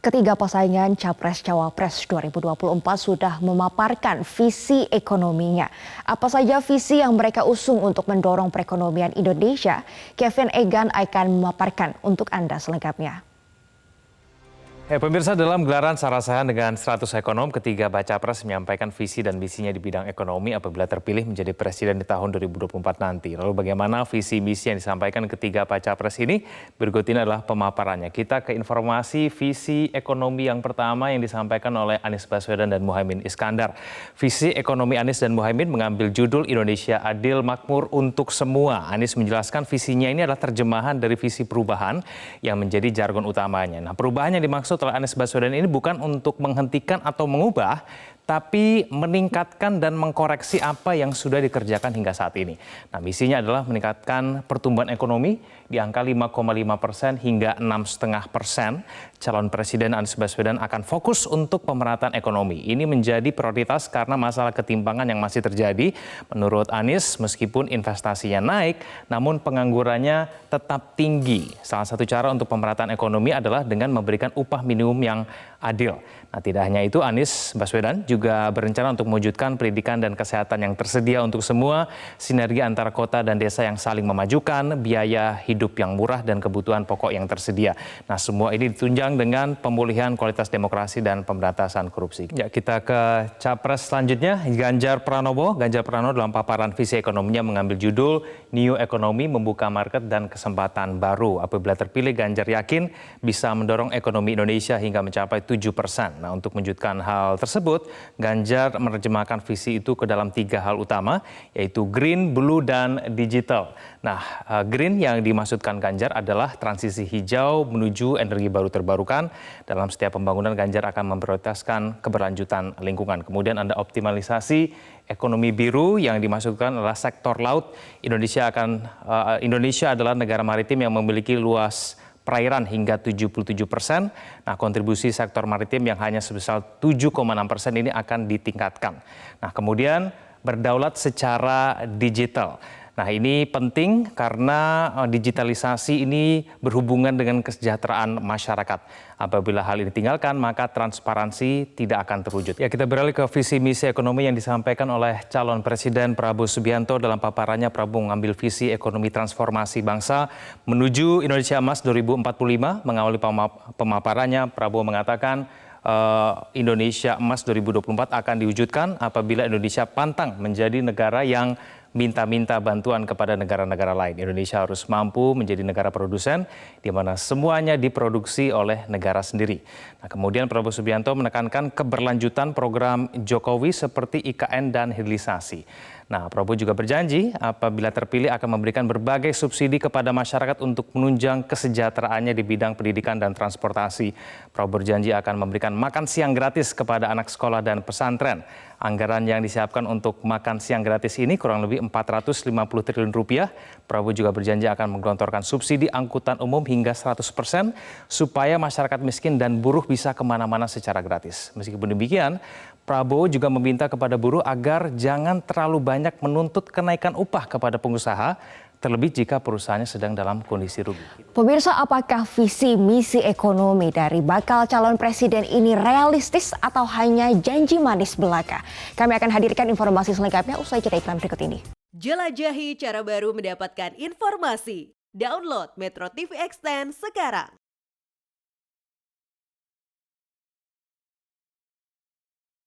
Ketiga pasangan Capres-Cawapres 2024 sudah memaparkan visi ekonominya. Apa saja visi yang mereka usung untuk mendorong perekonomian Indonesia? Kevin Egan akan memaparkan untuk Anda selengkapnya. Pemirsa, dalam gelaran Sarasehan dengan 100 ekonom, ketiga baca pres menyampaikan visi dan misinya di bidang ekonomi apabila terpilih menjadi presiden di tahun 2024 nanti. Lalu bagaimana visi misi yang disampaikan ketiga baca pres ini? Berikut ini adalah pemaparannya. Kita ke informasi visi ekonomi yang pertama yang disampaikan oleh Anies Baswedan dan Muhaimin Iskandar. Visi ekonomi Anies dan Muhaimin mengambil judul Indonesia Adil Makmur untuk Semua. Anies menjelaskan visinya ini adalah terjemahan dari visi perubahan yang menjadi jargon utamanya. Nah, perubahan yang dimaksud oleh Anies Baswedan ini bukan untuk menghentikan atau mengubah, tapi meningkatkan dan mengkoreksi apa yang sudah dikerjakan hingga saat ini. Nah, misinya adalah meningkatkan pertumbuhan ekonomi di angka 5,5% hingga 6,5%. Calon Presiden Anies Baswedan akan fokus untuk pemerataan ekonomi. Ini menjadi prioritas karena masalah ketimpangan yang masih terjadi. Menurut Anies, meskipun investasinya naik, namun penganggurannya tetap tinggi. Salah satu cara untuk pemerataan ekonomi adalah dengan memberikan upah minimum yang adil. Nah, tidak hanya itu, Anies Baswedan juga berencana untuk mewujudkan pendidikan dan kesehatan yang tersedia untuk semua, sinergi antara kota dan desa yang saling memajukan, biaya hidup yang murah, dan kebutuhan pokok yang tersedia. Nah, semua ini ditunjang dengan pemulihan kualitas demokrasi dan pemberantasan korupsi. Ya, kita ke capres selanjutnya, Ganjar Pranowo. Ganjar Pranowo dalam paparan visi ekonominya mengambil judul New Economy Membuka Market dan Kesempatan Baru. Apabila terpilih, Ganjar yakin bisa mendorong ekonomi Indonesia hingga mencapai 7%. Nah, untuk mewujudkan hal tersebut, Ganjar menerjemahkan visi itu ke dalam 3 hal utama, yaitu green, blue, dan digital. Nah, green yang dimaksudkan Ganjar adalah transisi hijau menuju energi baru terbarukan. Dalam setiap pembangunan, Ganjar akan memprioritaskan keberlanjutan lingkungan. Kemudian ada optimalisasi ekonomi biru yang dimaksudkan adalah sektor laut. Indonesia adalah negara maritim yang memiliki luas perairan hingga 77%. Nah, kontribusi sektor maritim yang hanya sebesar 7,6% ini akan ditingkatkan. Nah, kemudian berdaulat secara digital. Nah, ini penting karena digitalisasi ini berhubungan dengan kesejahteraan masyarakat. Apabila hal ini ditinggalkan, maka transparansi tidak akan terwujud. Ya, kita beralih ke visi misi ekonomi yang disampaikan oleh calon Presiden Prabowo Subianto. Dalam paparannya, Prabowo mengambil visi ekonomi transformasi bangsa menuju Indonesia Emas 2045. Mengawali pemaparannya, Prabowo mengatakan Indonesia Emas 2024 akan diwujudkan apabila Indonesia pantang menjadi negara yang minta-minta bantuan kepada negara-negara lain. Indonesia harus mampu menjadi negara produsen di mana semuanya diproduksi oleh negara sendiri. Nah, kemudian Prabowo Subianto menekankan keberlanjutan program Jokowi seperti IKN dan hilirisasi. Nah, Prabowo juga berjanji apabila terpilih akan memberikan berbagai subsidi kepada masyarakat untuk menunjang kesejahteraannya di bidang pendidikan dan transportasi. Prabowo berjanji akan memberikan makan siang gratis kepada anak sekolah dan pesantren. Anggaran yang disiapkan untuk makan siang gratis ini kurang lebih 450 triliun rupiah. Prabowo juga berjanji akan menggelontorkan subsidi angkutan umum hingga 100% supaya masyarakat miskin dan buruh bisa kemana-mana secara gratis. Meskipun demikian, Prabowo juga meminta kepada buruh agar jangan terlalu banyak menuntut kenaikan upah kepada pengusaha, terlebih jika perusahaannya sedang dalam kondisi rugi. Pemirsa, apakah visi misi ekonomi dari bakal calon presiden ini realistis atau hanya janji manis belaka? Kami akan hadirkan informasi selengkapnya usai jeda iklan berikut ini. Jelajahi cara baru mendapatkan informasi. Download Metro TV Extend sekarang.